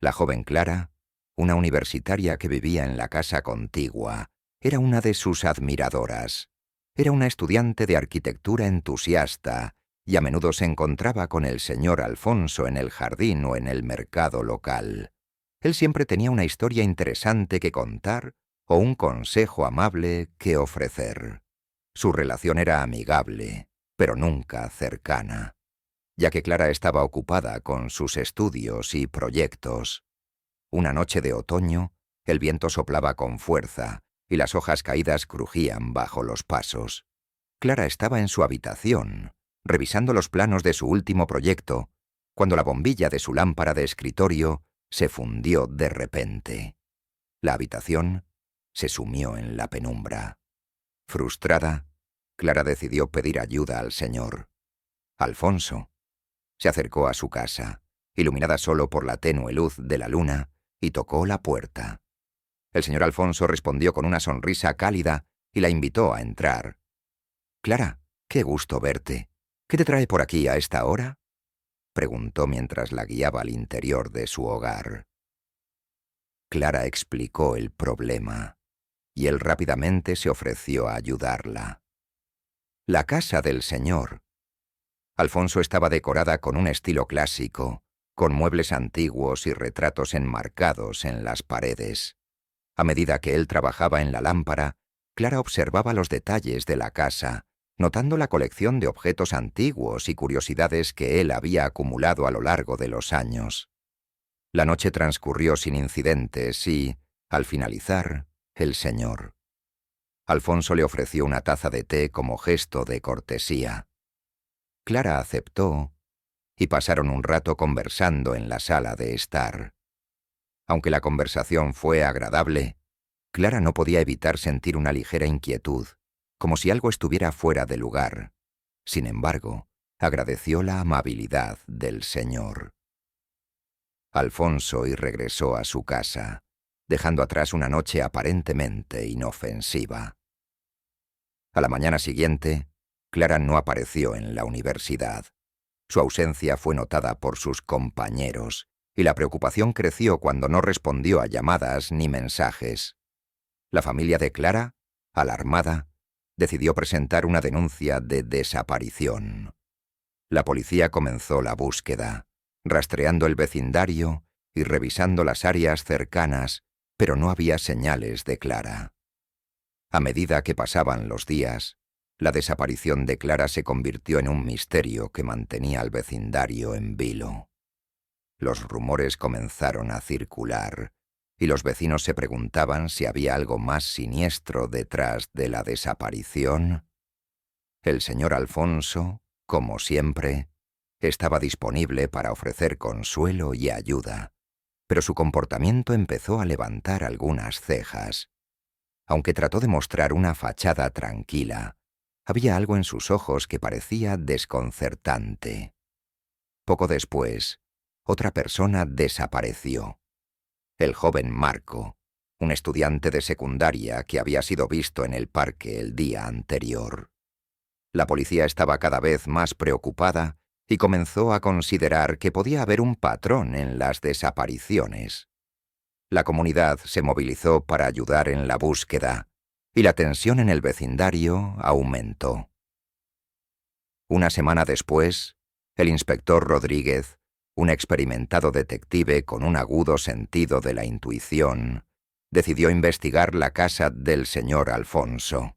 La joven Clara, una universitaria que vivía en la casa contigua, era una de sus admiradoras. Era una estudiante de arquitectura entusiasta y a menudo se encontraba con el señor Alfonso en el jardín o en el mercado local. Él siempre tenía una historia interesante que contar o un consejo amable que ofrecer. Su relación era amigable, pero nunca cercana, ya que Clara estaba ocupada con sus estudios y proyectos. Una noche de otoño, el viento soplaba con fuerza y las hojas caídas crujían bajo los pasos. Clara estaba en su habitación, revisando los planos de su último proyecto, cuando la bombilla de su lámpara de escritorio se fundió de repente. La habitación se sumió en la penumbra. Frustrada, Clara decidió pedir ayuda al señor Alfonso. Se acercó a su casa, iluminada solo por la tenue luz de la luna, y tocó la puerta. El señor Alfonso respondió con una sonrisa cálida y la invitó a entrar. «Clara, qué gusto verte. ¿Qué te trae por aquí a esta hora?», preguntó mientras la guiaba al interior de su hogar. Clara explicó el problema, y él rápidamente se ofreció a ayudarla. La casa del señor. Alfonso estaba decorada con un estilo clásico, con muebles antiguos y retratos enmarcados en las paredes. A medida que él trabajaba en la lámpara, Clara observaba los detalles de la casa, notando la colección de objetos antiguos y curiosidades que él había acumulado a lo largo de los años. La noche transcurrió sin incidentes y, al finalizar, el señor. Alfonso le ofreció una taza de té como gesto de cortesía. Clara aceptó y pasaron un rato conversando en la sala de estar. Aunque la conversación fue agradable, Clara no podía evitar sentir una ligera inquietud, como si algo estuviera fuera de lugar. Sin embargo, agradeció la amabilidad del señor. Alfonso y regresó a su casa, dejando atrás una noche aparentemente inofensiva. A la mañana siguiente, Clara no apareció en la universidad. Su ausencia fue notada por sus compañeros, y la preocupación creció cuando no respondió a llamadas ni mensajes. La familia de Clara, alarmada, decidió presentar una denuncia de desaparición. La policía comenzó la búsqueda, rastreando el vecindario y revisando las áreas cercanas, pero no había señales de Clara. A medida que pasaban los días, la desaparición de Clara se convirtió en un misterio que mantenía al vecindario en vilo. Los rumores comenzaron a circular, y los vecinos se preguntaban si había algo más siniestro detrás de la desaparición. El señor Alfonso, como siempre, estaba disponible para ofrecer consuelo y ayuda, pero su comportamiento empezó a levantar algunas cejas. Aunque trató de mostrar una fachada tranquila, había algo en sus ojos que parecía desconcertante. Poco después, otra persona desapareció. El joven Marco, un estudiante de secundaria que había sido visto en el parque el día anterior. La policía estaba cada vez más preocupada y comenzó a considerar que podía haber un patrón en las desapariciones. La comunidad se movilizó para ayudar en la búsqueda, y la tensión en el vecindario aumentó. Una semana después, el inspector Rodríguez, un experimentado detective con un agudo sentido de la intuición, decidió investigar la casa del señor Alfonso.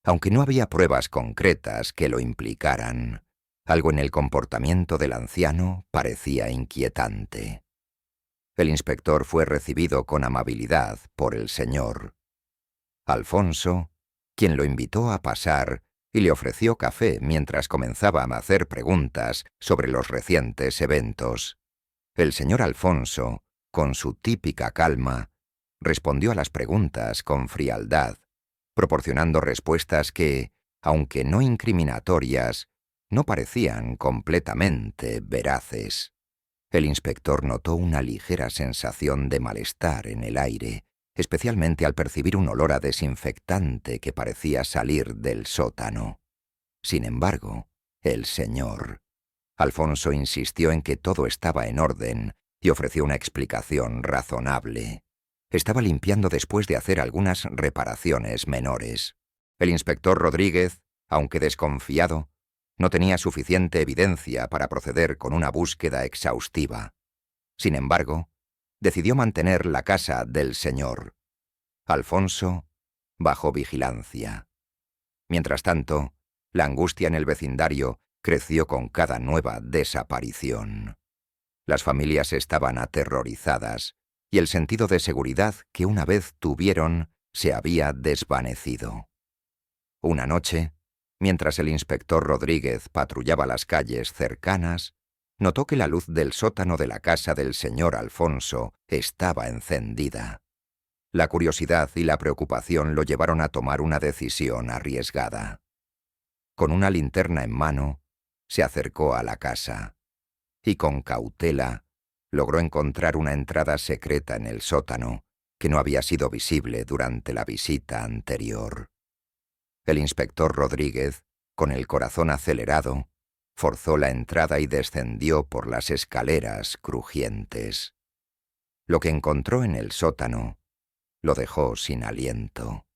Aunque no había pruebas concretas que lo implicaran, algo en el comportamiento del anciano parecía inquietante. El inspector fue recibido con amabilidad por el señor Alfonso, quien lo invitó a pasar y le ofreció café mientras comenzaba a hacer preguntas sobre los recientes eventos. El señor Alfonso, con su típica calma, respondió a las preguntas con frialdad, proporcionando respuestas que, aunque no incriminatorias, no parecían completamente veraces. El inspector notó una ligera sensación de malestar en el aire, especialmente al percibir un olor a desinfectante que parecía salir del sótano. Sin embargo, el señor Alfonso insistió en que todo estaba en orden y ofreció una explicación razonable. Estaba limpiando después de hacer algunas reparaciones menores. El inspector Rodríguez, aunque desconfiado, no tenía suficiente evidencia para proceder con una búsqueda exhaustiva. Sin embargo, decidió mantener la casa del señor Alfonso bajo vigilancia. Mientras tanto, la angustia en el vecindario creció con cada nueva desaparición. Las familias estaban aterrorizadas y el sentido de seguridad que una vez tuvieron se había desvanecido. Una noche, mientras el inspector Rodríguez patrullaba las calles cercanas, notó que la luz del sótano de la casa del señor Alfonso estaba encendida. La curiosidad y la preocupación lo llevaron a tomar una decisión arriesgada. Con una linterna en mano, se acercó a la casa y con cautela logró encontrar una entrada secreta en el sótano que no había sido visible durante la visita anterior. El inspector Rodríguez, con el corazón acelerado, forzó la entrada y descendió por las escaleras crujientes. Lo que encontró en el sótano lo dejó sin aliento.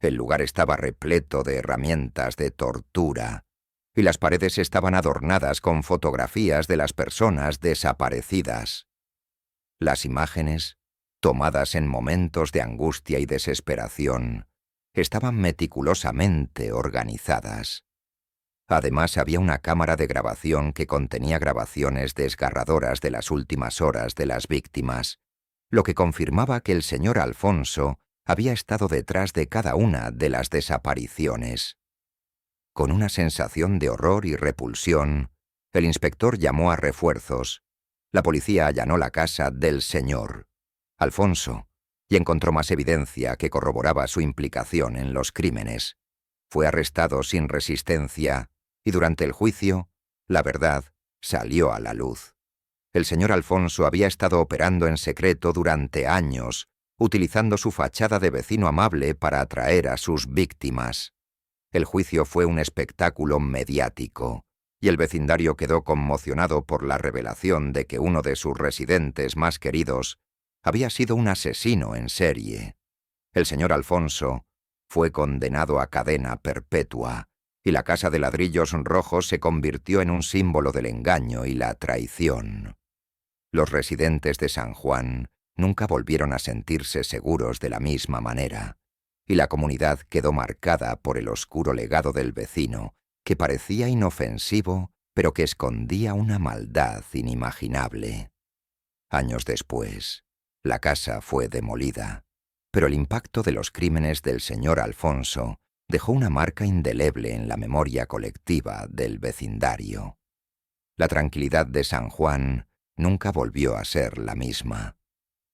El lugar estaba repleto de herramientas de tortura, y las paredes estaban adornadas con fotografías de las personas desaparecidas. Las imágenes, tomadas en momentos de angustia y desesperación, estaban meticulosamente organizadas. Además, había una cámara de grabación que contenía grabaciones desgarradoras de las últimas horas de las víctimas, lo que confirmaba que el señor Alfonso había estado detrás de cada una de las desapariciones. Con una sensación de horror y repulsión, el inspector llamó a refuerzos. La policía allanó la casa del señor Alfonso y encontró más evidencia que corroboraba su implicación en los crímenes. Fue arrestado sin resistencia y durante el juicio, la verdad salió a la luz. El señor Alfonso había estado operando en secreto durante años, utilizando su fachada de vecino amable para atraer a sus víctimas. El juicio fue un espectáculo mediático, y el vecindario quedó conmocionado por la revelación de que uno de sus residentes más queridos había sido un asesino en serie. El señor Alfonso fue condenado a cadena perpetua, y la casa de ladrillos rojos se convirtió en un símbolo del engaño y la traición. Los residentes de San Juan nunca volvieron a sentirse seguros de la misma manera, y la comunidad quedó marcada por el oscuro legado del vecino, que parecía inofensivo, pero que escondía una maldad inimaginable. Años después, la casa fue demolida, pero el impacto de los crímenes del señor Alfonso dejó una marca indeleble en la memoria colectiva del vecindario. La tranquilidad de San Juan nunca volvió a ser la misma,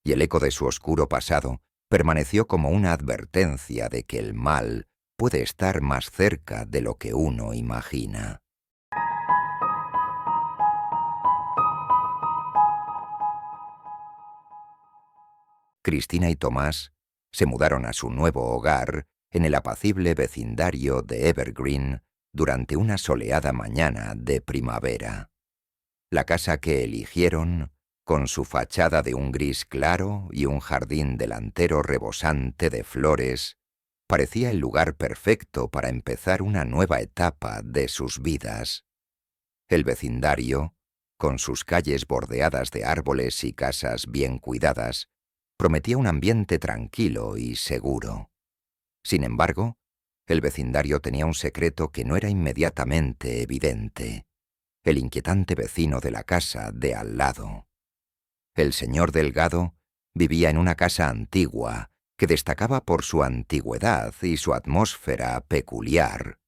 y el eco de su oscuro pasado permaneció como una advertencia de que el mal puede estar más cerca de lo que uno imagina. Cristina y Tomás se mudaron a su nuevo hogar en el apacible vecindario de Evergreen durante una soleada mañana de primavera. La casa que eligieron, con su fachada de un gris claro y un jardín delantero rebosante de flores, parecía el lugar perfecto para empezar una nueva etapa de sus vidas. El vecindario, con sus calles bordeadas de árboles y casas bien cuidadas, prometía un ambiente tranquilo y seguro. Sin embargo, el vecindario tenía un secreto que no era inmediatamente evidente: el inquietante vecino de la casa de al lado. El señor Delgado vivía en una casa antigua que destacaba por su antigüedad y su atmósfera peculiar.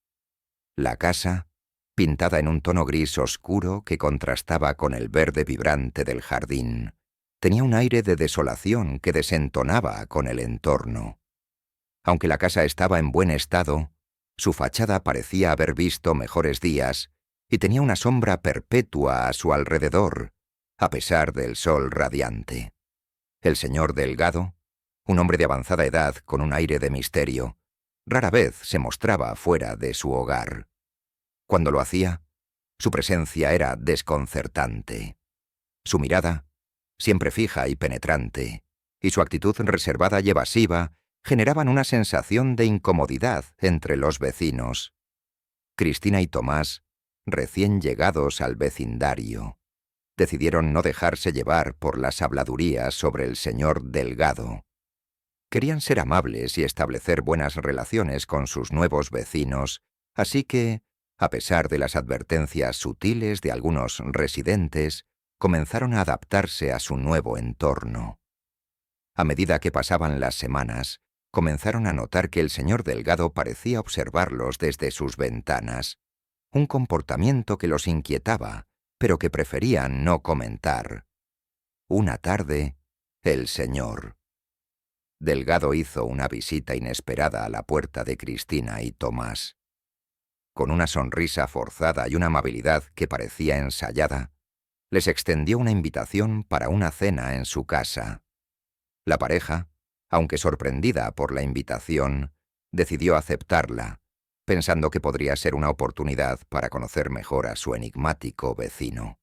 La casa, pintada en un tono gris oscuro que contrastaba con el verde vibrante del jardín, tenía un aire de desolación que desentonaba con el entorno. Aunque la casa estaba en buen estado, su fachada parecía haber visto mejores días y tenía una sombra perpetua a su alrededor, a pesar del sol radiante. El señor Delgado, un hombre de avanzada edad con un aire de misterio, rara vez se mostraba fuera de su hogar. Cuando lo hacía, su presencia era desconcertante. Su mirada, siempre fija y penetrante, y su actitud reservada y evasiva generaban una sensación de incomodidad entre los vecinos. Cristina y Tomás, recién llegados al vecindario, decidieron no dejarse llevar por las habladurías sobre el señor Delgado. Querían ser amables y establecer buenas relaciones con sus nuevos vecinos, así que, a pesar de las advertencias sutiles de algunos residentes, comenzaron a adaptarse a su nuevo entorno. A medida que pasaban las semanas, comenzaron a notar que el señor Delgado parecía observarlos desde sus ventanas, un comportamiento que los inquietaba, pero que preferían no comentar. Una tarde, el señor Delgado hizo una visita inesperada a la puerta de Cristina y Tomás. Con una sonrisa forzada y una amabilidad que parecía ensayada, les extendió una invitación para una cena en su casa. La pareja, aunque sorprendida por la invitación, decidió aceptarla, pensando que podría ser una oportunidad para conocer mejor a su enigmático vecino.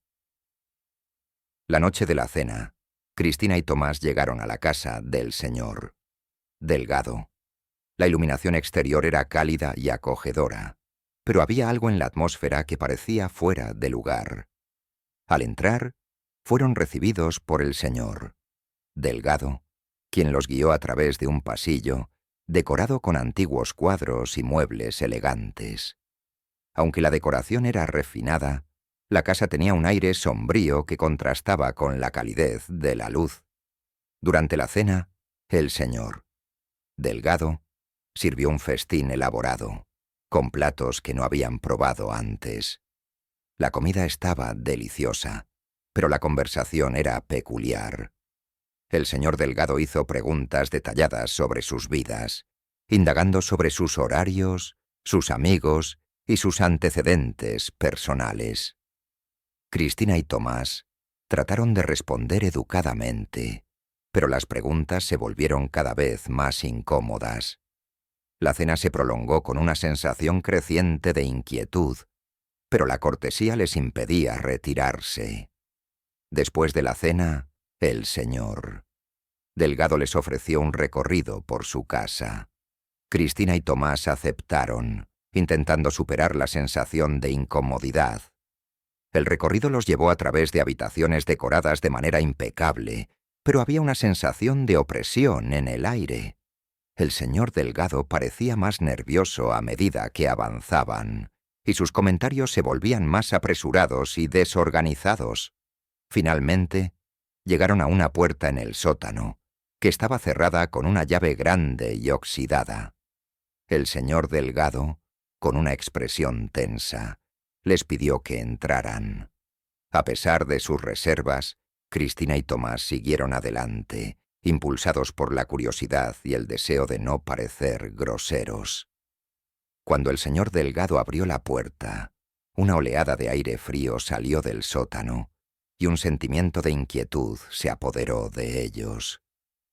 La noche de la cena, Cristina y Tomás llegaron a la casa del señor Delgado. La iluminación exterior era cálida y acogedora, pero había algo en la atmósfera que parecía fuera de lugar. Al entrar, fueron recibidos por el señor Delgado, quien los guió a través de un pasillo decorado con antiguos cuadros y muebles elegantes. Aunque la decoración era refinada, la casa tenía un aire sombrío que contrastaba con la calidez de la luz. Durante la cena, el señor Delgado sirvió un festín elaborado, con platos que no habían probado antes. La comida estaba deliciosa, pero la conversación era peculiar. El señor Delgado hizo preguntas detalladas sobre sus vidas, indagando sobre sus horarios, sus amigos y sus antecedentes personales. Cristina y Tomás trataron de responder educadamente, pero las preguntas se volvieron cada vez más incómodas. La cena se prolongó con una sensación creciente de inquietud, pero la cortesía les impedía retirarse. Después de la cena, el señor Delgado les ofreció un recorrido por su casa. Cristina y Tomás aceptaron, intentando superar la sensación de incomodidad. El recorrido los llevó a través de habitaciones decoradas de manera impecable, pero había una sensación de opresión en el aire. El señor Delgado parecía más nervioso a medida que avanzaban, y sus comentarios se volvían más apresurados y desorganizados. Finalmente, llegaron a una puerta en el sótano, que estaba cerrada con una llave grande y oxidada. El señor Delgado, con una expresión tensa, les pidió que entraran. A pesar de sus reservas, Cristina y Tomás siguieron adelante, impulsados por la curiosidad y el deseo de no parecer groseros. Cuando el señor Delgado abrió la puerta, una oleada de aire frío salió del sótano, y un sentimiento de inquietud se apoderó de ellos.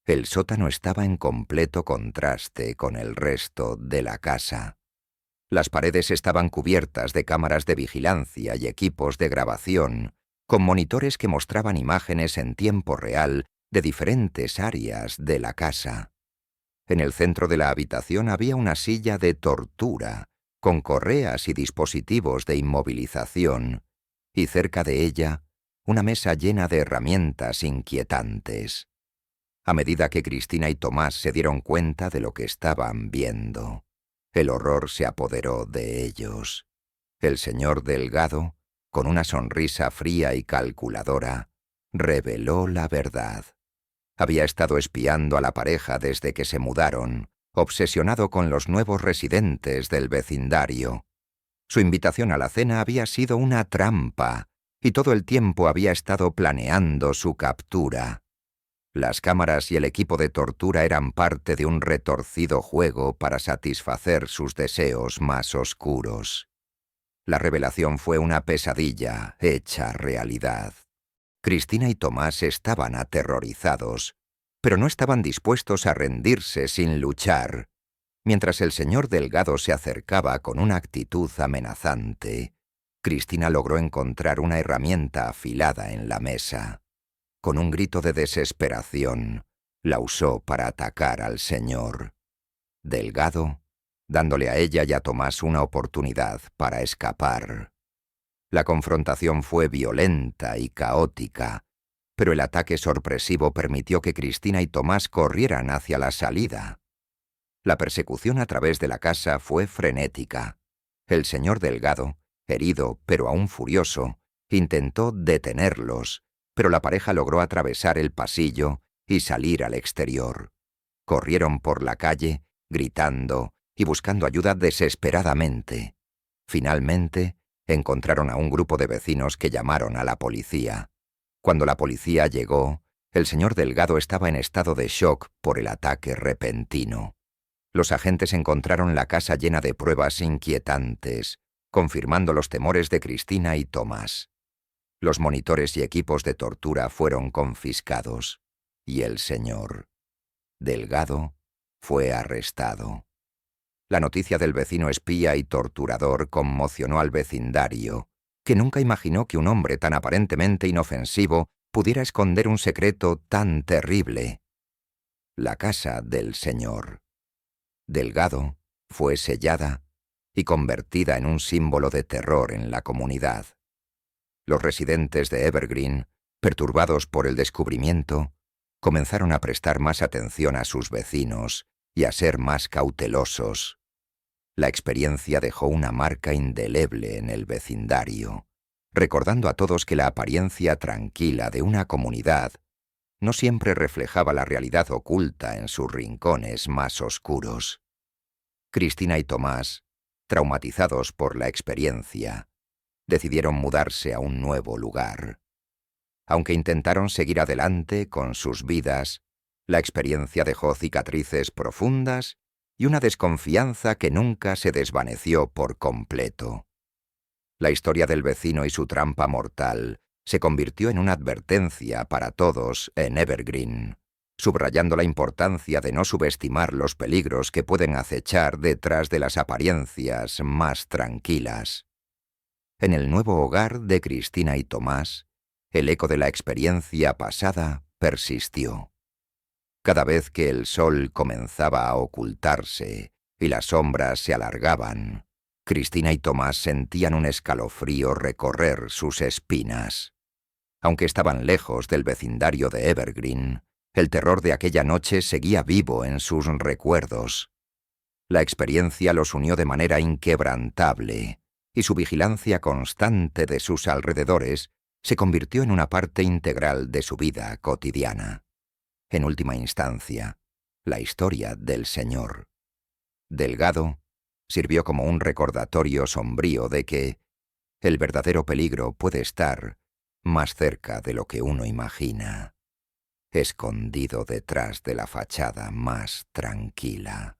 El sótano estaba en completo contraste con el resto de la casa. Las paredes estaban cubiertas de cámaras de vigilancia y equipos de grabación, con monitores que mostraban imágenes en tiempo real de diferentes áreas de la casa. En el centro de la habitación había una silla de tortura, con correas y dispositivos de inmovilización, y cerca de ella, una mesa llena de herramientas inquietantes. A medida que Cristina y Tomás se dieron cuenta de lo que estaban viendo, el horror se apoderó de ellos. El señor Delgado, con una sonrisa fría y calculadora, reveló la verdad. Había estado espiando a la pareja desde que se mudaron, obsesionado con los nuevos residentes del vecindario. Su invitación a la cena había sido una trampa, y todo el tiempo había estado planeando su captura. Las cámaras y el equipo de tortura eran parte de un retorcido juego para satisfacer sus deseos más oscuros. La revelación fue una pesadilla hecha realidad. Cristina y Tomás estaban aterrorizados, pero no estaban dispuestos a rendirse sin luchar. Mientras el señor Delgado se acercaba con una actitud amenazante, Cristina logró encontrar una herramienta afilada en la mesa. Con un grito de desesperación, la usó para atacar al señor Delgado, dándole a ella y a Tomás una oportunidad para escapar. La confrontación fue violenta y caótica, pero el ataque sorpresivo permitió que Cristina y Tomás corrieran hacia la salida. La persecución a través de la casa fue frenética. El señor Delgado, herido pero aún furioso, intentó detenerlos, pero la pareja logró atravesar el pasillo y salir al exterior. Corrieron por la calle, gritando y buscando ayuda desesperadamente. Finalmente, encontraron a un grupo de vecinos que llamaron a la policía. Cuando la policía llegó, el señor Delgado estaba en estado de shock por el ataque repentino. Los agentes encontraron la casa llena de pruebas inquietantes, confirmando los temores de Cristina y Tomás. Los monitores y equipos de tortura fueron confiscados, y el señor Delgado fue arrestado. La noticia del vecino espía y torturador conmocionó al vecindario, que nunca imaginó que un hombre tan aparentemente inofensivo pudiera esconder un secreto tan terrible. La casa del señor Delgado fue sellada y convertida en un símbolo de terror en la comunidad. Los residentes de Evergreen, perturbados por el descubrimiento, comenzaron a prestar más atención a sus vecinos y a ser más cautelosos. La experiencia dejó una marca indeleble en el vecindario, recordando a todos que la apariencia tranquila de una comunidad no siempre reflejaba la realidad oculta en sus rincones más oscuros. Cristina y Tomás, traumatizados por la experiencia, decidieron mudarse a un nuevo lugar. Aunque intentaron seguir adelante con sus vidas, la experiencia dejó cicatrices profundas y una desconfianza que nunca se desvaneció por completo. La historia del vecino y su trampa mortal se convirtió en una advertencia para todos en Evergreen, subrayando la importancia de no subestimar los peligros que pueden acechar detrás de las apariencias más tranquilas. En el nuevo hogar de Cristina y Tomás, el eco de la experiencia pasada persistió. Cada vez que el sol comenzaba a ocultarse y las sombras se alargaban, Cristina y Tomás sentían un escalofrío recorrer sus espinas. Aunque estaban lejos del vecindario de Evergreen, el terror de aquella noche seguía vivo en sus recuerdos. La experiencia los unió de manera inquebrantable, y su vigilancia constante de sus alrededores se convirtió en una parte integral de su vida cotidiana. En última instancia, la historia del señor Delgado sirvió como un recordatorio sombrío de que el verdadero peligro puede estar más cerca de lo que uno imagina, escondido detrás de la fachada más tranquila.